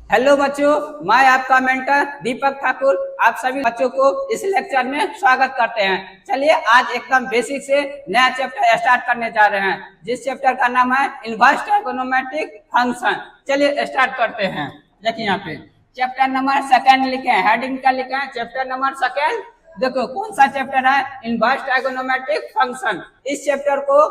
Hello बच्चों, मैं आपका मेंटर दीपक ठाकुर आप सभी बच्चों को इस लेक्चर में स्वागत करते हैं। चलिए आज एकदम बेसिक से नया चैप्टर स्टार्ट करने जा रहे हैं, जिस चैप्टर का नाम है इनवर्स ट्राइगोनोमेट्रिक फंक्शन। चलिए स्टार्ट करते हैं। देखिए यहाँ पे चैप्टर नंबर सेकेंड लिखे हैं, हेडिंग क्या लिखे हैं, चैप्टर नंबर सेकेंड। देखो कौन सा चैप्टर है, इनवर्स ट्राइगोनोमेट्रिक फंक्शन। इस चैप्टर को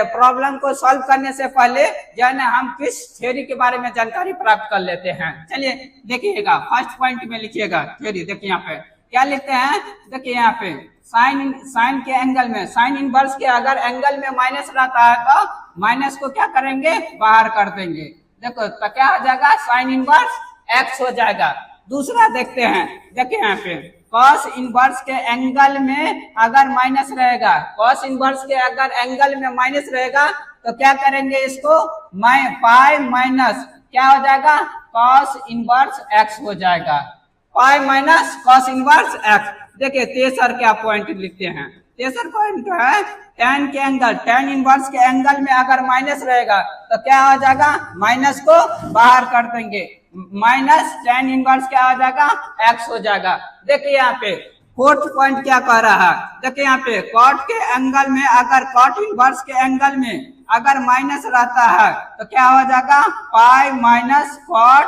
प्रॉब्लम को सॉल्व करने से पहले जो है ना हम किस थ्योरी के बारे में जानकारी प्राप्त कर लेते हैं। चलिए देखिएगा, फर्स्ट पॉइंट में लिखिएगा थ्योरी। देखिए यहाँ पे क्या लिखते हैं, देखिए यहाँ पे साइन के एंगल में, साइन इनवर्स के अगर एंगल में माइनस रहता है तो माइनस को क्या करेंगे, बाहर कर देंगे। देखो तो क्या हो जाएगा, साइन इनवर्स एक्स हो जाएगा। दूसरा देखते हैं, देखिए यहाँ पे कॉस इनवर्स के एंगल में अगर माइनस रहेगा, कॉस इनवर्स के अगर एंगल में माइनस रहेगा तो क्या करेंगे, इसको पाई माइनस क्या हो जाएगा, कॉस इनवर्स एक्स हो जाएगा। Pi minus cos inverse x. देखिए तेसर क्या पॉइंट लिखते हैं, तेसर पॉइंट है टेन के एंगल, टेन इनवर्स के एंगल में अगर माइनस रहेगा तो क्या हो जाएगा, माइनस को बाहर कर देंगे, माइनस टेन इनवर्स क्या हो जाएगा, एक्स हो जाएगा। देखिए यहाँ पे फोर्थ पॉइंट क्या कह रहा है, देखिए यहाँ पे कॉट के एंगल में अगर कॉट इनवर्स के एंगल में अगर माइनस रहता है तो क्या हो जाएगा, पाई माइनस कॉट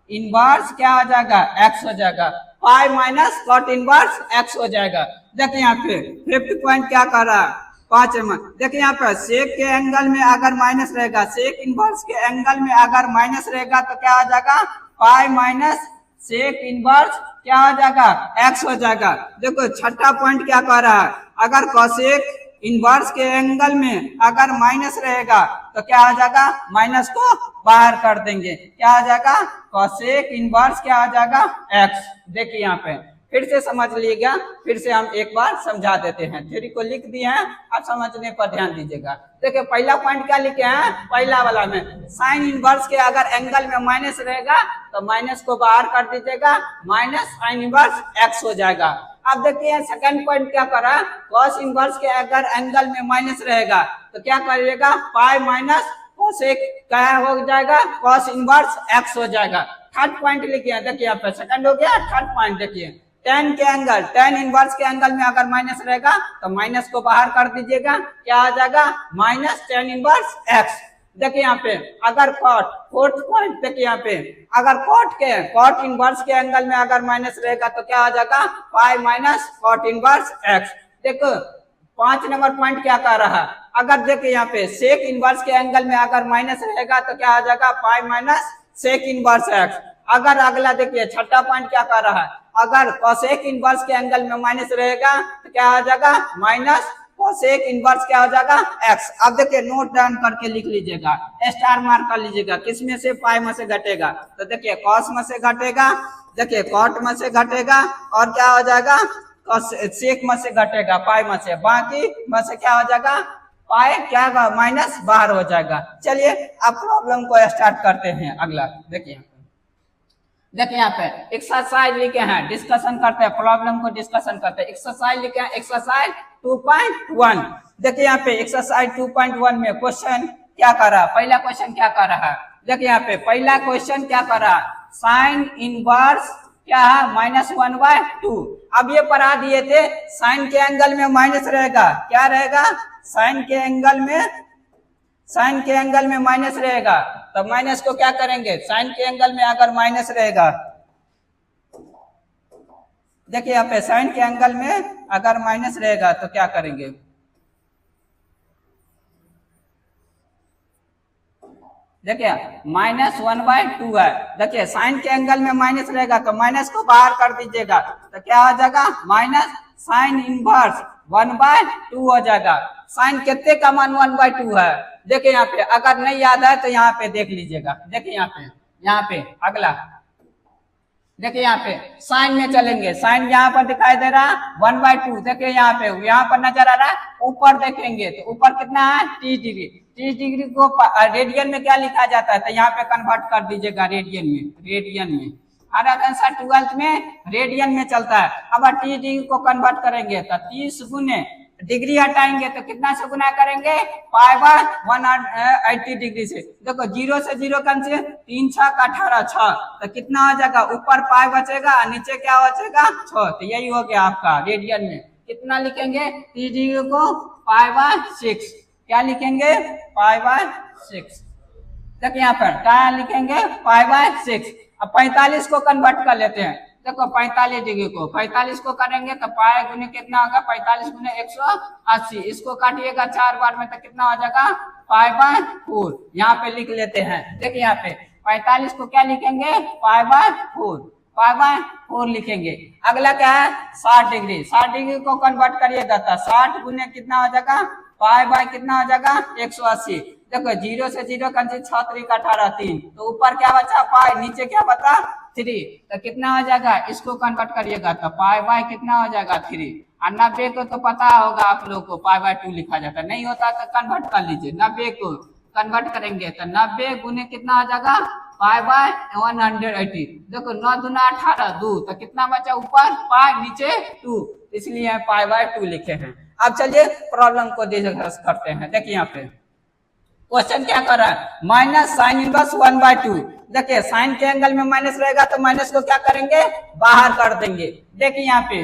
इनवर्स क्या हो जाएगा, एक्स हो जाएगा। Pi minus cot inverse x हो जाएगा। देखिए यहाँ पे फिफ्थ पॉइंट क्या कर रहा है, पांचवा। देखिए यहाँ पे सेक के एंगल में अगर माइनस रहेगा, सेक इनवर्स के एंगल में अगर माइनस रहेगा तो क्या हो जाएगा, पाई माइनस सेक इनवर्स क्या हो जाएगा, एक्स हो जाएगा। देखो छठा पॉइंट क्या कह रहा है, अगर कोसेक इनवर्स के एंगल में अगर माइनस रहेगा तो क्या हो जाएगा, माइनस को बाहर कर देंगे, क्या हो जाएगा, कोसेक इनवर्स क्या हो जाएगा, एक्स। देखिए यहाँ पे फिर से समझ लीजिएगा, फिर से हम एक बार समझा देते हैं। थ्योरी को लिख दिए हैं, आप समझने पर ध्यान दीजिएगा। देखिए पहला पॉइंट क्या लिखे हैं, पहला वाला में साइन इनवर्स के अगर एंगल में माइनस रहेगा तो माइनस को बाहर कर दीजिएगा, माइनस साइन इनवर्स एक्स हो जाएगा। अब देखिए सेकंड पॉइंट क्या कर रहा है, कॉस इनवर्स के अगर एंगल में माइनस रहेगा तो क्या करिएगा, पाई माइनस कोसेक क्या हो जाएगा, कॉस इनवर्स एक्स हो जाएगा। थर्ड पॉइंट लिखिए, देखिए यहाँ पे सेकंड हो गया। थर्ड पॉइंट देखिए टेन के एंगल, टेन इनवर्स के एंगल में अगर माइनस रहेगा तो माइनस को बाहर कर दीजिएगा, क्या आ जाएगा, माइनस टेन इनवर्स एक्स। देखिए यहाँ पे अगर कॉट, फोर्थ पॉइंट देखिए यहाँ पे अगर कॉट इनवर्स के एंगल में अगर माइनस रहेगा तो क्या आ जाएगा, pi minus cot inverse x. देखो 5 नंबर पॉइंट क्या कह रहा है, अगर देखिए यहाँ पे सेक इनवर्स के एंगल में अगर माइनस रहेगा तो क्या आ जाएगा, pi minus sec inverse x. अगर अगला देखिए छठा पॉइंट क्या कर रहा है, अगर कोसेक इनवर्स के एंगल में माइनस रहेगा तो क्या हो जाएगा, माइनस कोसेक इनवर्स क्या हो जाएगा, एक्स। अब देखिए नोट डाउन करके लिख लीजिएगा, स्टार मार्क कर लीजिएगा, किसमें से, पाई में से घटेगा। तो देखिए कॉस में से घटेगा, देखिए कॉट में से घटेगा, और क्या हो जाएगा, सेक में से घटेगा, पाई में से, बाकी में से क्या हो जाएगा, पाई क्या माइनस बाहर हो जाएगा। चलिए अब प्रॉब्लम को स्टार्ट करते हैं। अगला देखिए यहाँ पे एक्सरसाइज लिखे हैं, डिस्कशन करते हैं, प्रॉब्लम को डिस्कशन करते हैं। एक्सरसाइज लिखे हैं, एक्सरसाइज 2.1। देखिए यहाँ पे एक्सरसाइज 2.1 में क्वेश्चन क्या कर रहा है, पहला क्वेश्चन क्या कर रहा है, देखिए यहाँ पे पहला क्वेश्चन क्या कर रहा है, साइन इनवर्स क्या है, -1/2। अब ये पढ़ा दिए थे, साइन के एंगल में माइनस रहेगा, क्या रहेगा, साइन के एंगल में माइनस रहेगा, तो माइनस को क्या करेंगे, साइन के एंगल में अगर माइनस रहेगा, देखिए यहाँ पे साइन के एंगल में अगर माइनस रहेगा तो क्या करेंगे, देखिए -1/2 है। देखिए साइन के एंगल में माइनस रहेगा तो माइनस को बाहर कर दीजिएगा, तो क्या हो जाएगा, माइनस साइन इनवर्स 1/2 हो जाएगा। साइन कितने का मान 1/2 है, देखिए यहाँ पे अगर नहीं याद है तो यहाँ पे देख लीजिएगा। देखिए यहाँ पे अगला देखिए यहाँ पे साइन में चलेंगे, साइन यहाँ पर दिखाई दे रहा है 1/2। देखिए यहाँ पर नजर आ रहा है, ऊपर देखेंगे तो ऊपर कितना है, 30 डिग्री। 30 डिग्री को रेडियन में क्या लिखा जाता है, तो यहाँ पे कन्वर्ट कर दीजिएगा रेडियन में। हमारा आंसर 12th में रेडियन में चलता है। अब 30 डिग्री को कन्वर्ट करेंगे तो 30 गुने डिग्री हटाएंगे तो कितना से गुना करेंगे, पाई बाय 180 डिग्री से। देखो 0 से 0 कैंसिल, 3 6 का 18 6, तो कितना हो जाएगा, ऊपर पाई बचेगा नीचे क्या बचेगा 6। तो यही हो गया आपका रेडियन में। कितना लिखेंगे, 30 डिग्री को पाई बाय 6, क्या लिखेंगे, पाई बाय 6। देखिए यहाँ पर क्या लिखेंगे, पाई बाय 6। अब 45 को कन्वर्ट कर लेते हैं। देखो 45 डिग्री को 45 को करेंगे तो पाई गुने कितना होगा, 45 गुने 180। इसको काटिएगा 4 बार में तो कितना हो जाएगा, पाई बाय 4। यहाँ पे लिख लेते हैं। देखिए यहाँ पे 45 को क्या लिखेंगे, पाई बाय 4, पाई बाय 4 लिखेंगे। अगला क्या है, 60 डिग्री। 60 डिग्री को कन्वर्ट करिएगा तो 60 गुने कितना हो जाएगा, पाई बाय कितना हो जाएगा 180। देखो 0 से 0 कैंसिल, 6 3 का 18 3, तो ऊपर क्या बचा पाई, नीचे क्या बचा 3, तो कितना हो जाएगा, इसको कन्वर्ट करिएगा तो पाई बाय कितना हो जाएगा 3। और 90 को तो पता होगा आप लोग को, पाई बाय 2 लिखा जाता है, नहीं होता तो कन्वर्ट कर लीजिए। 90 को कन्वर्ट करेंगे तो 90 गुने कितना हो जाएगा, पाई बाय 180। देखो 9 दूना 18 2, तो कितना बचा, ऊपर पाई नीचे 2, इसलिए पाई बाय 2 लिखे हैं। अब चलिए प्रॉब्लम को डिस्कस करते हैं। देखिए यहाँ पे क्वेश्चन क्या कर रहा है, माइनस साइन इनवर्स 1/2। देखिए साइन के एंगल में माइनस रहेगा तो माइनस को क्या करेंगे, बाहर कर देंगे। देखिए यहाँ पे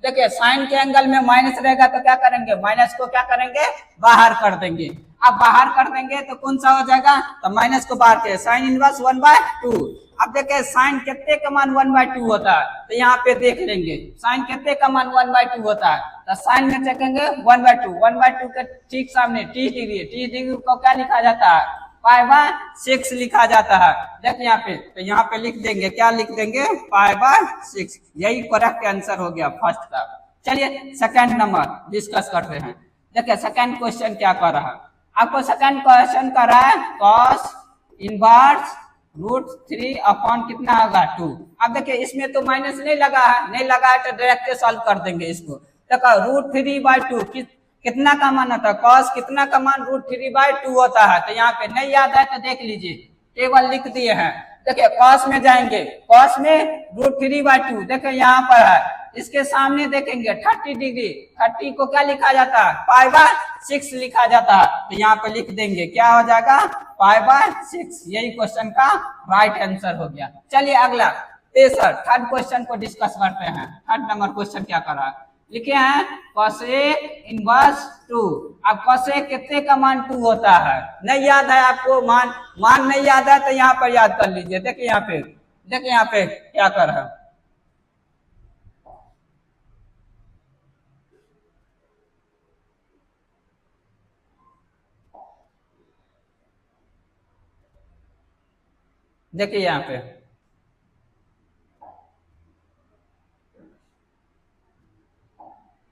देखिए साइन के एंगल में माइनस रहेगा तो क्या करेंगे, माइनस को क्या करेंगे, बाहर कर देंगे। अब बाहर कर देंगे तो कौन सा हो जाएगा, तो माइनस को बाहर के साइन इनवर्स 1/2। अब देखिए साइन कितने का मान 1/2 होता है, तो यहाँ पे देख लेंगे साइन कितने का मान 1/2 होता है। तो साइन में चेकेंगे 1/2, 1/2 के ठीक सामने 30 डिग्री, 30 डिग्री को क्या लिखा जाता है, पाई बाय 6 लिखा जाता है। देखिए यहाँ पे, तो यहाँ पे लिख देंगे, क्या लिख देंगे, पाई बाय 6। यही करेक्ट आंसर हो गया फर्स्ट का। चलिए सेकंड नंबर डिस्कस करते हैं। देखिए सेकंड क्वेश्चन क्या कर रहा है, आपको सेकंड क्वेश्चन कर रहा है कॉस इनवर्स √3 अपॉन कितना होगा 2। अब देखिए इसमें तो माइनस नहीं लगा है, नहीं लगा है तो डायरेक्ट सॉल्व कर देंगे इसको। देखो √3/2 कितना का मान होता है, कॉस कितना का मान √3/2 होता है। तो यहाँ पे नहीं याद है तो देख लीजिए, टेबल लिख दिए हैं। देखिए कॉस में जाएंगे, कॉस में √3/2, देखिए यहाँ पर है, इसके सामने देखेंगे 30 डिग्री, 30 को क्या लिखा जाता है, पाई बाय 6 लिखा जाता है। तो यहाँ पे लिख देंगे, क्या हो जाएगा, पाई बाय 6। यही क्वेश्चन का राइट आंसर हो गया। चलिए अगला तेसर थर्ड क्वेश्चन को डिस्कस करते हैं। थर्ड नंबर क्वेश्चन क्या कर रहा है, लिखे हैं कोसेक इनवर्स 2। अब कोसेक कितने का मान 2 होता है, नहीं याद है आपको, मान नहीं याद है तो यहाँ पर याद कर लीजिए। देखिए यहाँ पे, देखिए यहाँ पे क्या कर रहा है, देखिए यहाँ पे,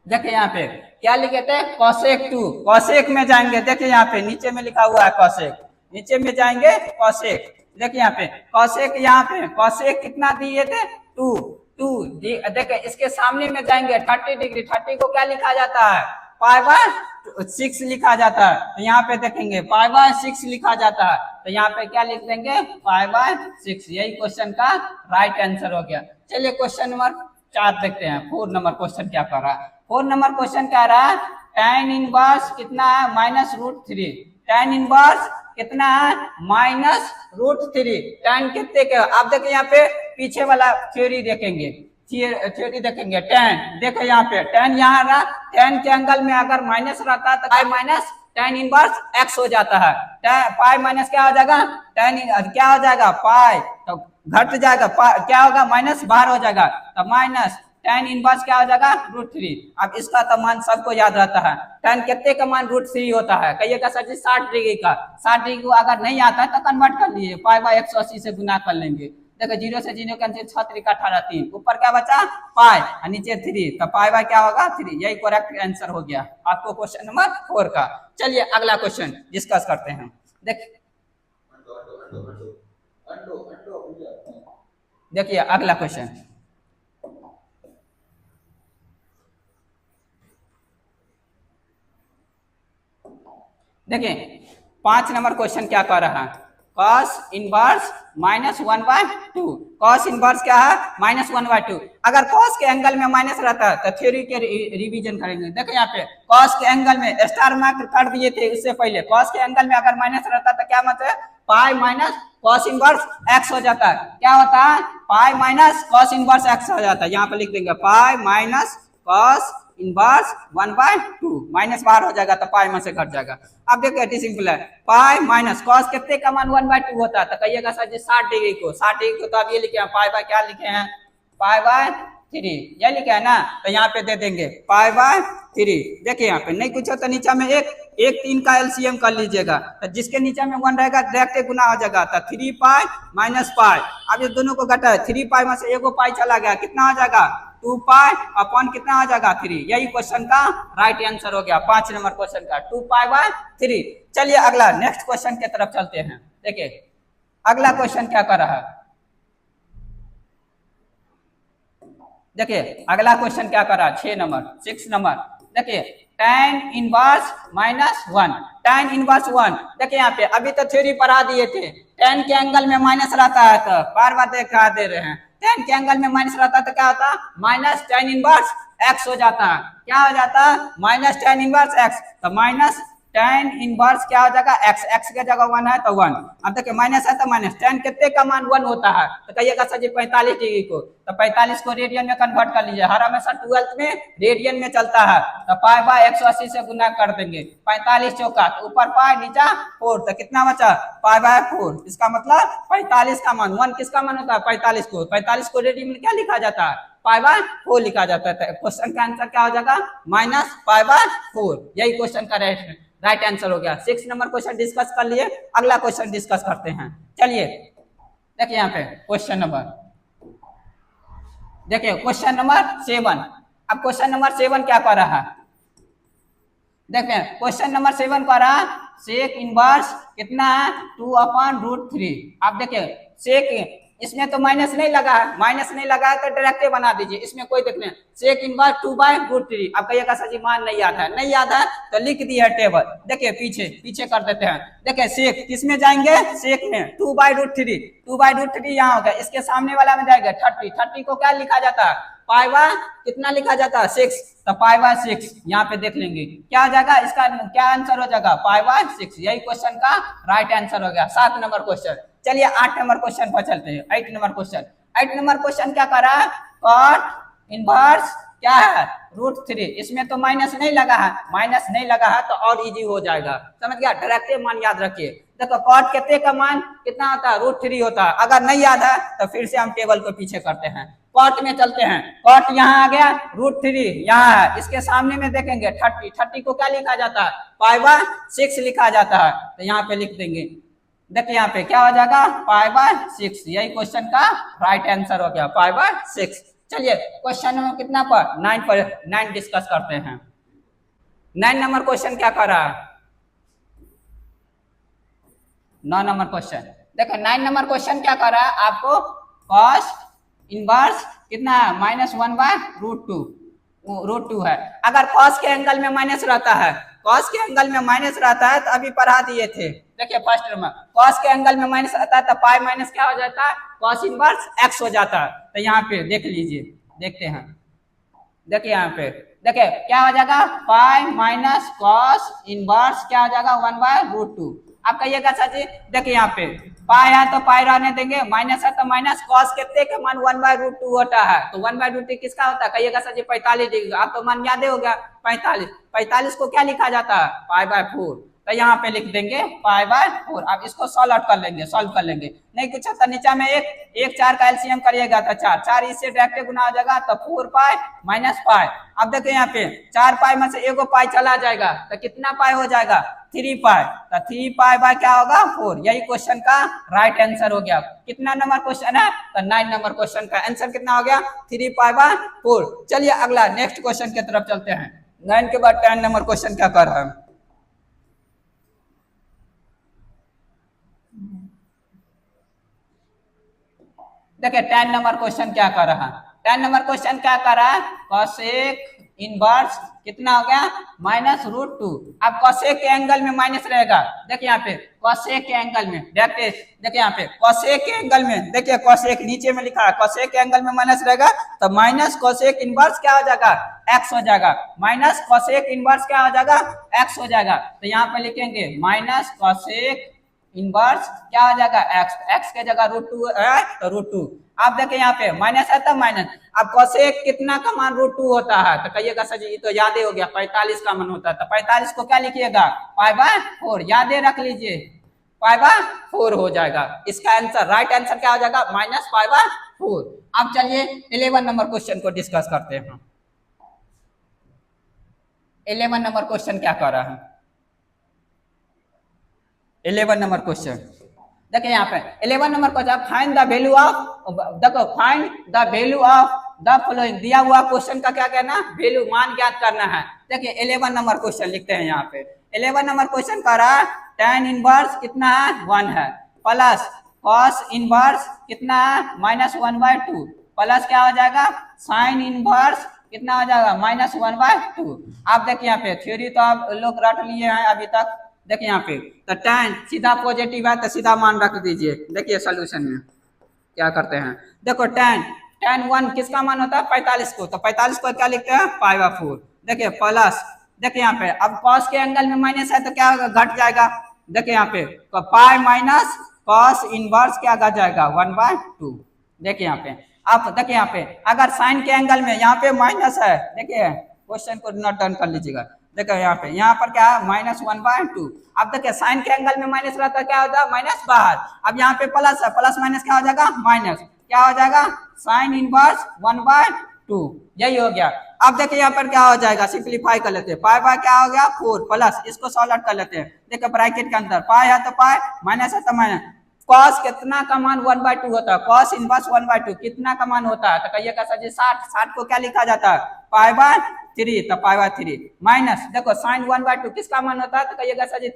देखिए यहाँ पे क्या लिखे थे, कोसेक 2। कोसेक में जाएंगे, देखिए यहाँ पे नीचे में लिखा हुआ है कोसेक, नीचे में जाएंगे कोसेक। देखिए यहाँ पे कोसेक, यहाँ पे कोसेक कितना दिए थे 2। देखिए इसके सामने में जाएंगे 30 डिग्री, 30 को क्या लिखा जाता है, पाई बाय 6 लिखा जाता है। तो यहाँ पे देखेंगे पाई बाय 6 लिखा जाता है, तो यहाँ पे क्या लिख देंगे, पाई बाय 6। यही क्वेश्चन का राइट आंसर हो गया। चलिए क्वेश्चन नंबर 4 देखते हैं। 4 नंबर क्वेश्चन क्या कर रहा है, 4 नंबर क्वेश्चन कह रहा है tan इनवर्स कितना है, -√3। tan इनवर्स कितना है, -√3। tan कितने के, आप देखिए यहाँ पे पीछे वाला थ्योरी देखेंगे, थ्योरी देखेंगे tan। देखो यहाँ पे tan यहाँ रहा, tan के एंगल में अगर माइनस रहता है तो pi minus tan inverse x हो जाता है। पाई माइनस क्या हो जाएगा, tan क्या हो जाएगा, पाई तो घट जाएगा, क्या होगा, माइनस बाहर हो जाएगा, तो माइनस tan इनवर्स क्या हो जाएगा, √3। अब इसका तो मान सबको याद रहता है, tan कितने का मान √3 होता है, कहिएगा सर जी 60 डिग्री का। 60 डिग्री को अगर नहीं आता है तो कन्वर्ट कर लीजिए, पाई बाय 180 से गुना कर लेंगे। देखो 0 से 0 कैंसिल, 6 3 का 18 3, ऊपर क्या बचा पाई और नीचे 3, तो पाई बाय क्या होगा 3। यही करेक्ट आंसर हो गया आपको क्वेश्चन नंबर 4 का। चलिए अगला क्वेश्चन डिस्कस करते हैं। देखिए अगला क्वेश्चन, देखिए 5 नंबर क्वेश्चन क्या कर रहा है, कॉस इनवर्स -1/2। कॉस इनवर्स क्या है? -1/2। अगर कॉस के एंगल में माइनस रहता है तो थ्योरी के रिवीजन करेंगे। देखो यहाँ पे कॉस के एंगल में स्टार मार्क कर दिए थे इससे पहले। कॉस के एंगल में अगर माइनस रहता तो क्या मतलब pi minus cos inverse x हो जाता है। क्या होता है? Pi minus cos inverse x हो जाता है। यहाँ पे लिख देंगे pi minus cos inverse 1/2। Minus बाहर हो जाएगा तो पाई में से घट जाएगा। अब देखिए इट सिंपल है। पाई माइनस कॉस कितने का मान 1/2 होता है? तो कहिएगा सर जी 60 डिग्री को। 60 डिग्री को तो आप ये लिखे हैं पाई बाय क्या लिखे हैं? पाई बाय 3 ये लिखे है ना। तो यहाँ पे दे देंगे पाई बाय 3। देखिए यहाँ पे नहीं कुछ हो तो नीचे में एक 3 का एलसीएम कर लीजिएगा। तो जिसके नीचे में 1 रहेगा डायरेक्ट गुना हो जाएगा। तो 3 पाई माइनस पाई। अब ये दोनों को घटा है 3 पाई में से एगो पाई चला गया, कितना हो जाएगा? 2 पाई अपॉन कितना हो जाएगा? 3। यही क्वेश्चन का राइट आंसर हो गया 5 नंबर क्वेश्चन का 2 पाई बाय 3। चलिए अगला नेक्स्ट क्वेश्चन की तरफ चलते हैं। देखिए अगला क्वेश्चन क्या कर रहा है? देखिए अगला क्वेश्चन क्या कर रहा है? 6 नंबर। देखिए tan इनवर्स -1। tan inverse 1। देखिए यहाँ पे अभी तो थ्योरी पढ़ा दिए थे। tan के एंगल में माइनस रहता है तो बार बार दिखा दे रहे हैं। tan के एंगल में माइनस रहता है तो क्या होता? माइनस tan इनवर्स x हो जाता है। क्या हो जाता? Minus tan inverse x। तो माइनस tan इनवर्स क्या हो जाएगा? x। x के जगह 1 है तो 1। अब देखिए माइनस है तो माइनस tan कितने का मान 1 होता है? तो कहिएगा सर जी 45 डिग्री को। तो 45 को रेडियन में कन्वर्ट कर लीजिए। हर हमेशा 12th में रेडियन में चलता है। तो पाई बाय 180 से गुना कर देंगे। 45 चौका तो ऊपर पाई नीचा 4। तो कितना बचा? Pi by 4। इसका मतलब 45 का मान 1 किसका मान होता है? 45 को। 45 को रेडियन में क्या लिखा जाता है? पाई बाय 4 लिखा जाता है। क्वेश्चन का आंसर क्या हो जाएगा? Minus pi by 4। यही क्वेश्चन का राइट आंसर हो गया। 6 नंबर क्वेश्चन डिस्कस कर लिए। अगला क्वेश्चन डिस्कस करते हैं। चलिए देखिए यहाँ पे क्वेश्चन नंबर, देखिए क्वेश्चन नंबर 7। अब क्वेश्चन नंबर 7 क्या कर रहा है? देखिए क्वेश्चन नंबर 7 कर रहा है सेक इनवर्स कितना है? 2/√3। आप देखिए सेक इसमें तो माइनस नहीं लगा है। माइनस नहीं लगा है तो डायरेक्ट बना दीजिए, इसमें कोई देख नहीं। Sec inverse 2/√3। अब कहिएगा सर जी मान नहीं याद है। नहीं याद है तो लिख दिया है टेबल। देखिए पीछे कर देते हैं। देखिए सेक किसमें जाएंगे? सेक में 2/√3। 2/√3 यहाँ हो गया। इसके सामने वाला में जाएगा 30। 30 को क्या लिखा जाता है? पाई बाय कितना लिखा जाता है? 6। तो पाई बाय 6 यहाँ पे देख लेंगे क्या हो जाएगा। इसका क्या आंसर हो जाएगा? Pi by 6। यही क्वेश्चन का राइट आंसर हो गया। 7 नंबर क्वेश्चन। चलिए 8 नंबर क्वेश्चन पर चलते हैं। 8 नंबर क्वेश्चन। 8 नंबर क्वेश्चन क्या कर रहा है? कॉट इनवर्स क्या है? √3। इसमें तो माइनस नहीं लगा है। माइनस नहीं लगा है तो और इजी हो जाएगा। समझ गया? डायरेक्ट मान याद रखिए। देखो कॉट कितने का मान कितना होता है? √3 होता है। अगर नहीं याद है तो फिर से हम टेबल को पीछे करते हैं। कॉट में चलते हैं। कॉट यहाँ आ गया, √3 यहाँ है। इसके सामने में देखेंगे 30। 30 को क्या लिखा जाता है? पाई बाय 6 लिखा जाता है। तो यहाँ पे लिख देंगे। देखिए यहाँ पे क्या हो जाएगा? Pi by 6। यही क्वेश्चन का राइट आंसर हो गया, पाई बाय 6। चलिए क्वेश्चन नंबर कितना पर? 9 पर 9 डिस्कस करते हैं। 9 नंबर क्वेश्चन क्या कर रहा है? 9 नंबर क्वेश्चन। देखो 9 नंबर क्वेश्चन क्या कर रहा है? आपको कॉस इनवर्स कितना है? -1/√2 है। अगर कॉस के एंगल में माइनस रहता है, कॉस के एंगल में माइनस रहता है तो अभी पढ़ा दिए थे। देखिए फर्स्ट में कॉस के एंगल में माइनस रहता है तो पाई माइनस क्या हो जाता है? कॉस इनवर्स x हो जाता है। तो यहाँ पे देख लीजिए, देखते हैं। देखिए यहाँ पे देखिए क्या हो जाएगा? पाई माइनस कॉस इनवर्स क्या हो जाएगा? 1/√2। आप कहिएगा सर जी देखिए यहाँ पे पाई है तो पाई रहने देंगे, माइनस है तो माइनस। कॉस कितने का मान 1/√2 होता है। तो 1/√2 किसका होता है? कहिएगा सर जी 45 डिग्री। आप तो मान याद हो गया 45। 45 को क्या लिखा जाता है? Pi by 4। तो यहाँ पे लिख देंगे पाई बाय 4। अब इसको सॉल्व आउट कर लेंगे, सॉल्व कर लेंगे। नहीं कुछ तो नीचे में एक 4 का एलसीएम करिएगा तो 4 इससे डायरेक्ट गुना हो जाएगा। तो 4 पाई माइनस पाई। अब देखिए यहाँ पे 4 पाई में से एगो पाई चला जाएगा तो कितना पाई हो जाएगा? 3 पाई। तो 3 पाई बाय क्या होगा? 4। यही क्वेश्चन का राइट आंसर हो गया। कितना नंबर क्वेश्चन है? तो 9 नंबर क्वेश्चन का आंसर कितना हो गया? 3 पाई बाय 4। चलिए अगला नेक्स्ट क्वेश्चन की तरफ चलते हैं। 9 के बाद 10 नंबर क्वेश्चन क्या कर रहा है? देखिए 10 नंबर क्वेश्चन क्या कर रहा है? 10 नंबर क्वेश्चन क्या कर रहा है? कॉसेक इनवर्स कितना हो गया -√2। अब कोसेक के एंगल में माइनस रहेगा, देखिए यहाँ पे कोसेक के एंगल में डायरेक्ट देखिए यहाँ पे कोसेक के एंगल में, देखिए कोसेक नीचे में लिखा है, कोसेक के एंगल में माइनस रहेगा तो माइनस कोसेक इनवर्स क्या हो जाएगा x हो जाएगा, माइनस कोसेक इनवर्स क्या हो जाएगा x हो जाएगा। तो यहाँ पे लिखेंगे माइनस कोसेक इनवर्स क्या हो जाएगा x के जगह √2 है तो √2। आप देखिए यहाँ पे माइनस है तो माइनस। अब कोसेक कितना का मान √2 होता है तो कहिएगा सर जी तो याद ही हो गया 45 का मान होता है, तो 45 को क्या लिखिएगा π/4, यादे रख लीजिए π/4 हो जाएगा। इसका आंसर राइट आंसर क्या हो जाएगा -π/4। अब चलिए 11 नंबर क्वेश्चन को डिस्कस करते हैं। 11 नंबर क्वेश्चन क्या कर रहा है, 11 नंबर क्वेश्चन देखिए यहाँ पे 11 number question, find the value of, देखो find the value of the following, दिया हुआ क्वेश्चन का क्या करना वैल्यू मान ज्ञात करना है। देखिए 11 नंबर क्वेश्चन लिखते हैं यहाँ पे, 11 नंबर क्वेश्चन कर रहा है tan इनवर्स कितना है 1 है, प्लस cos इनवर्स कितना है -1/2, प्लस क्या हो जाएगा sin इनवर्स कितना हो जाएगा -1/2। आप देखिए यहाँ पे थ्योरी तो आप लोग रट लिए हैं अभी तक, देखिए यहाँ पे तो tan सीधा पॉजिटिव है तो सीधा मान रख दीजिए। देखिए सॉल्यूशन में क्या करते हैं, देखो tan 1 किसका मान होता है 45 को, तो 45 को क्या लिखते हैं π/4। देखिए प्लस देखिए यहाँ पे अब cos के एंगल में माइनस है तो क्या घट जाएगा, देखिए यहाँ पे तो पाई माइनस cos इनवर्स क्या घट जाएगा 1/2। देखिए यहाँ पे आप देखिए यहाँ पे अगर साइन के एंगल में यहाँ पे माइनस है, देखिए क्वेश्चन को नोट डाउन कर लीजिएगा, देखो यहाँ पर क्या है -1/2। अब देखिए साइन के एंगल में माइनस रहता है क्या होता है माइनस बाहर, अब यहाँ पे प्लस है, प्लस माइनस क्या हो जाएगा माइनस, क्या हो जाएगा साइन इनवर्स 1/2, यही हो गया। अब देखिए यहाँ पर क्या हो जाएगा सिंप्लीफाई कर लेते हैं, पाई बाय क्या हो गया 4 प्लस इसको सॉल्व आउट कर लेते हैं। देखिए ब्रैकेट के अंदर पाई है तो पाई, माइनस है तो माइनस, cos कितना का मान 1/2 होता है, cos इनवर्स 1/2 कितना का मान होता है तो कहिएगा सर जी 60 को क्या लिखा जाता है π/3, तो π/3 माइनस देखो sin 1/2 किसका मान होता है तो कहिएगा सर जी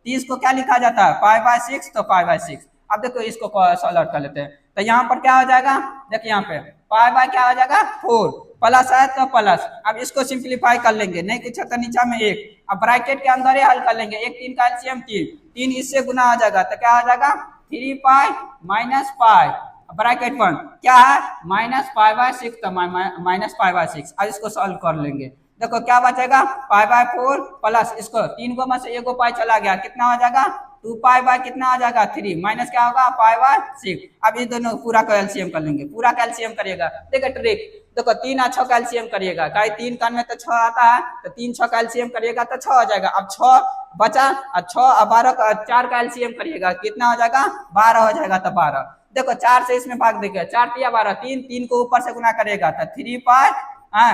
30 को क्या लिखा जाता है π/6, तो π/6। अब देखो इसको सॉल्व आउट कर लेते हैं, तो यहाँ पर क्या हो जाएगा देखिए यहाँ पे पाई क्या हो जाएगा 4 प्लस है तो प्लस, अब इसको सिंप्लीफाई कर लेंगे, नहीं कुछ तो नीचा में 1, अब ब्रैकेट के अंदर ही हल कर लेंगे, 1 3 का एलसीएम 3 इससे गुना हो जाएगा तो क्या हो जाएगा 3 पाई माइनस पाई, ब्रैकेट 1 क्या है -π/6, तो -π/6। अब इसको सॉल्व कर लेंगे, देखो क्या बचेगा π/4 प्लस इसको 3 को में से 1 पाई चला गया, कितना हो जाएगा 2 पाई बाय कितना आ जाएगा 3 माइनस क्या होगा π/6। अब ये दोनों पूरा का एलसीएम कर लेंगे, पूरा का एलसीएम करिएगा, देखो ट्रिक, देखो 3 और 6 का एलसीएम करिएगा, कहीं 3 का में तो 6 आता है तो 3 6 का एलसीएम करिएगा तो 6 हो जाएगा। अब 6 बचा और 6 और 12 का 4 का एलसीएम करिएगा, कितना हो जाएगा 12 हो जाएगा, तो 12 देखो 4 से इसमें भाग देगा, 4 3 12, 3 को ऊपर से गुना करेगा तो 3 पाई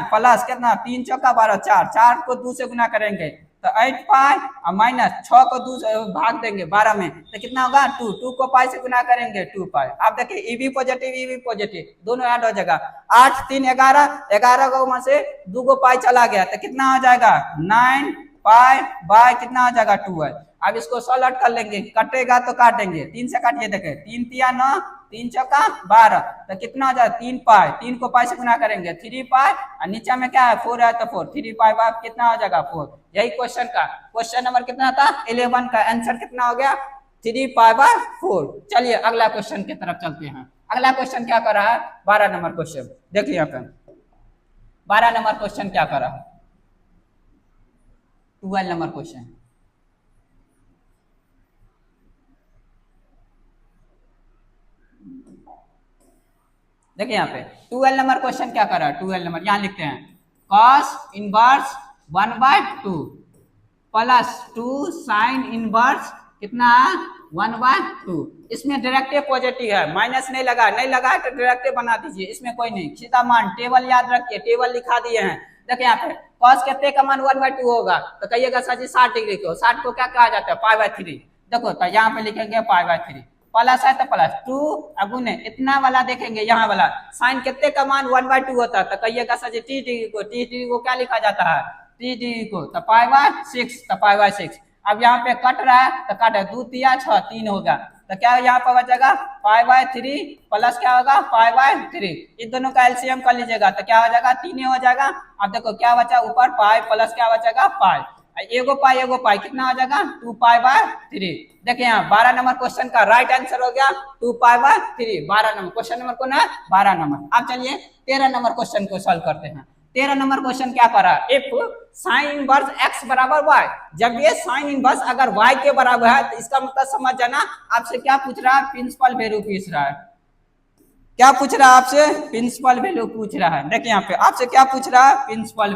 प्लस कितना 3 चौका 12, 4 को 2 से गुना करेंगे तो 8 पाई और माइनस 6 को 2 से भाग देंगे 12 में तो कितना होगा 2 को पाई से गुना करेंगे 2 पाई। आप देखिए ईवी पॉजिटिव दोनों ऐड हो जाएगा, 8 3 11 को में से 2 को पाई चला गया तो कितना हो जाएगा 9 पाई बाय कितना हो जाएगा 12। अब इसको सॉल्व आउट कर लेंगे, कटेगा तो काटेंगे, 3 से काटिए, देखे 3 3 9 3 चौका 12 तो कितना हो जाएगा 3 पाई, 3 को पाई से गुना करेंगे 3 पाई और नीचे में क्या है 4 है तो 4, 3 पाई बाय कितना हो जाएगा 4। यही क्वेश्चन नंबर कितना था 11 का आंसर कितना हो गया 3 π/4। चलिए अगला क्वेश्चन की तरफ चलते हैं। अगला क्वेश्चन क्या कर रहा है 12 नंबर क्वेश्चन, देखिए यहाँ पे 12 नंबर क्वेश्चन क्या कर रहा है, 12 नंबर क्वेश्चन देखिए यहाँ पे 12 नंबर क्वेश्चन क्या कर रहा है, 12 नंबर यहाँ लिखते हैं cos inverse 1/2 plus 2 sine inverse कितना 1/2। इसमें डायरेक्टिव पॉजिटिव है, माइनस नहीं लगा है तो डायरेक्टिव बना दीजिए, इसमें कोई नहीं, सीधा मान टेबल याद रखिए, टेबल लिखा दिए हैं। देखिए यहाँ पे cos कितने का मान 1/2 होगा तो कहिएगा सर जी 60 डिग्री को, 60 को क्या कहा जाता है π/3। देखो तो यहाँ पे लिखेंगे π/3 प्लस है तो प्लस 2 अगुने इतना वाला देखेंगे, यहाँ वाला साइन कितने का मान 1/2 होता है तो कहिएगा सर जी 30 डिग्री को क्या लिखा जाता है 30 डिग्री को तो π/6, तो π/6। अब यहाँ पे कट रहा है तो काटे 2 3 6 3 होगा, तो क्या यहाँ पर बचेगा पाई/3 प्लस क्या होगा पाई/3। इन दोनों का एलसीएम कर लीजिएगा तो क्या हो जाएगा 3 हो जाएगा। अब देखो क्या बचा ऊपर पाई प्लस क्या बचेगा पाई, एगो पाई कितना हो जाएगा 2पाई/3। देखिए यहाँ 12 नंबर क्वेश्चन का राइट आंसर हो गया 2पाई/3। 12 नंबर क्वेश्चन नंबर कौन है 12 नंबर। अब चलिए 13 नंबर क्वेश्चन को सॉल्व करते हैं। 13 नंबर क्वेश्चन क्या कर रहा है, इफ साइन इनवर्स x बराबर y, जब ये साइन इनवर्स अगर y के बराबर है तो इसका मतलब समझ जाना आपसे क्या पूछ रहा है प्रिंसिपल वैल्यू पूछ रहा है। क्या पूछ रहा है आपसे प्रिंसिपल वैल्यू पूछ रहा है। देखिए यहाँ पे आपसे क्या पूछ रहा है प्रिंसिपल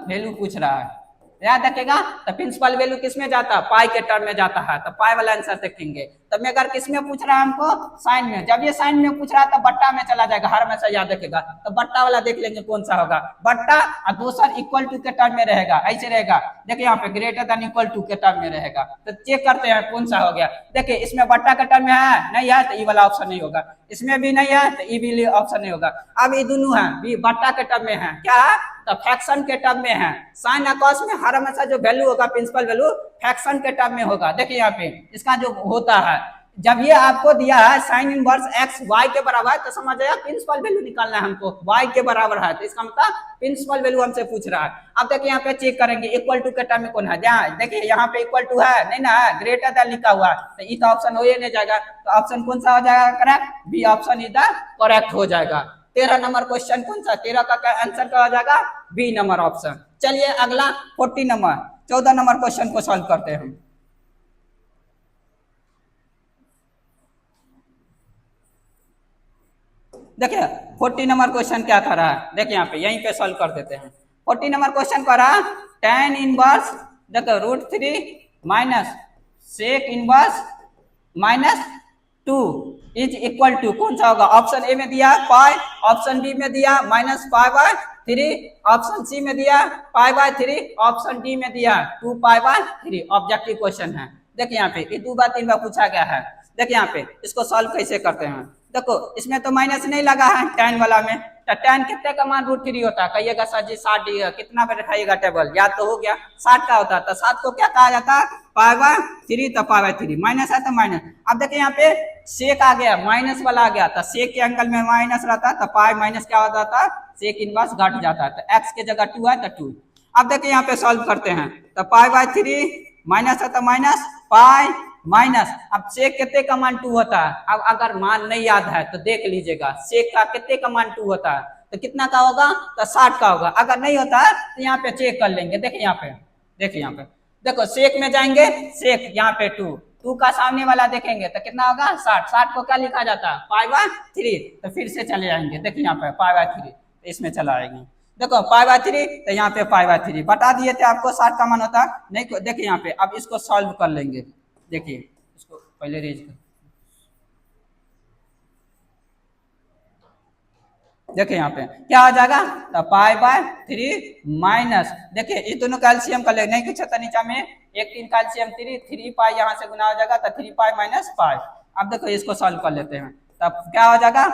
वैल्यू पूछ रहा है। याद रखेगा तो प्रिंसिपल वैल्यू किस में जाता है पाई के टर्म में जाता है, तो पाई वाला आंसर देखेंगे। तब में अगर किस में पूछ रहा है हमको साइन में, जब ये साइन में पूछ रहा है तो बट्टा में चला जाएगा, हर हमेशा याद रखेगा। तो बट्टा वाला देख लेंगे कौन सा होगा, बट्टा और दूसरा इक्वल टू के टर्म में रहेगा, ऐसे रहेगा। देखिए यहाँ पे ग्रेटर देन इक्वल टू के टर्म में रहेगा। तो चेक करते हैं कौन सा हो गया। देखिए इसमें बट्टा का टर्म में है नहीं है तो ई वाला ऑप्शन नहीं होगा, इसमें भी नहीं है तो ई भी ऑप्शन नहीं होगा। अब ये दोनों है भी बट्टा के टर्म में है, क्या है तो फ्रैक्शन के टर्म में है। साइन और कॉस में हर हमेशा जो वैल्यू होगा प्रिंसिपल वैल्यू फ्रैक्शन के टर्म में होगा। देखिए यहाँ पे इसका जो होता है, जब ये आपको दिया है साइन इनवर्स x y के बराबर है तो समझ आया प्रिंसिपल वैल्यू निकालना है हमको, y के बराबर है तो इसका मतलब प्रिंसिपल वैल्यू हमसे पूछ रहा है। अब देखिए यहाँ पे चेक करेंगे इक्वल टू के टर्म में कौन है, देखिए यहाँ पे इक्वल टू है नहीं ना, ग्रेटर देन लिखा हुआ है तो ई का ऑप्शन हो ही नहीं जाएगा। तो ऑप्शन कौन सा हो जाएगा correct, B option is the correct हो जाएगा। 13 नंबर क्वेश्चन कौन सा 13 का आंसर क्या हो जाएगा बी नंबर ऑप्शन। चलिए अगला 14 नंबर क्वेश्चन को सॉल्व करते हैं हम। देखिए 14 नंबर क्वेश्चन क्या कर रहा है, देखिए यहाँ पे यहीं पे सॉल्व कर देते हैं। 14 नंबर क्वेश्चन कर रहा है tan इनवर्स देखो √3 minus sec inverse -2 is equal to कौन सा होगा। ऑप्शन ए में दिया पाई, ऑप्शन बी में दिया -पाई/3, ऑप्शन सी में दिया पाई/3, ऑप्शन डी में दिया 2पाई/3। ऑब्जेक्टिव क्वेश्चन है। देखिए यहाँ पे ये 2 बार 3 बार पूछा गया है। देखिए यहाँ पे इसको सॉल्व कैसे करते हैं, देखो इसमें तो माइनस नहीं लगा है tan वाला में, तो tan कितने का मान √3 होता है, कहिएगा सर जी 60 कितना पे रखाइएगा टेबल, याद तो हो गया 60 का होता है। तो 7 को क्या कहा जाता है पाई/3, तो पाई/3 माइनस है तो माइनस। अब देखिए यहाँ पे सेक आ गया माइनस वाला आ गया, तो सेक के एंगल में माइनस रहता है तो पाई माइनस क्या हो जाता है सेक इनवर्स घट जाता है, तो x के जगह 2 है तो 2। अब देखिए यहाँ पे सॉल्व करते हैं तो पाई/3 माइनस है तो माइनस पाई माइनस। अब सेक कितने का मान 2 होता है, अब अगर मान नहीं याद है तो देख लीजिएगा सेक का कितने का मान 2 होता है तो कितना का होगा तो 60 का होगा। अगर नहीं होता है तो यहाँ पे चेक कर लेंगे। देखिए यहाँ पे देखो सेक में जाएंगे, सेक यहाँ पे 2 का सामने वाला देखेंगे तो कितना होगा 60 को क्या लिखा जाता है पाई/3, तो फिर से चले जाएंगे। देखिए यहाँ पे पाई/3 इसमें चला आएंगे, देखो पाई/3 तो यहाँ पे पाई/3 बता दिए थे आपको 60 का मान होता नहीं। देखिए यहाँ पे अब इसको सॉल्व कर लेंगे। देखिए इसको पहले रेज कर, देखिए यहाँ पे क्या हो जाएगा तो पाई/3 माइनस, देखिए ये दोनों का एलसीएम कर ले, नहीं कुछ था नीचा में 1 3 का एलसीएम 3 पाई यहाँ से गुना हो जाएगा तो 3 पाई माइनस पाई। अब देखो इसको सॉल्व कर लेते हैं, तब क्या हो जाएगा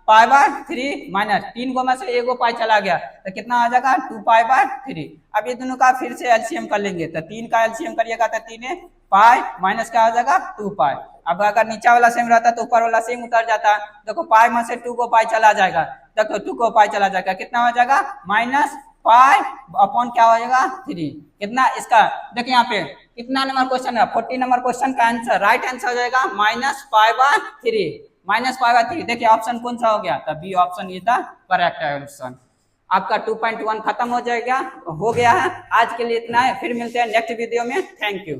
पाई/3 माइनस 3 गो में से 1 पाई चला गया तो कितना आ जाएगा 2पाई/3। अब ये दोनों का फिर से एलसीएम कर लेंगे तो 3 का एलसीएम करिएगा तो 3 पाई माइनस क्या हो जाएगा 2 पाई। अब अगर नीचा वाला सेम रहता तो ऊपर वाला सेम उतर जाता। देखो पाई में से 2 को पाई चला जाएगा, देखो 2 को पाई चला जाएगा कितना हो जाएगा माइनस पाई अपॉन क्या हो जाएगा 3 कितना इसका। देखिए यहाँ पे कितना नंबर क्वेश्चन है 14 नंबर क्वेश्चन का आंसर राइट आंसर हो जाएगा -पाई/3। देखिए ऑप्शन कौन सा हो गया तो B option is the correct option. आपका 2.1 खत्म हो गया है। आज के लिए इतना है, फिर मिलते हैं नेक्स्ट वीडियो में। Thank you.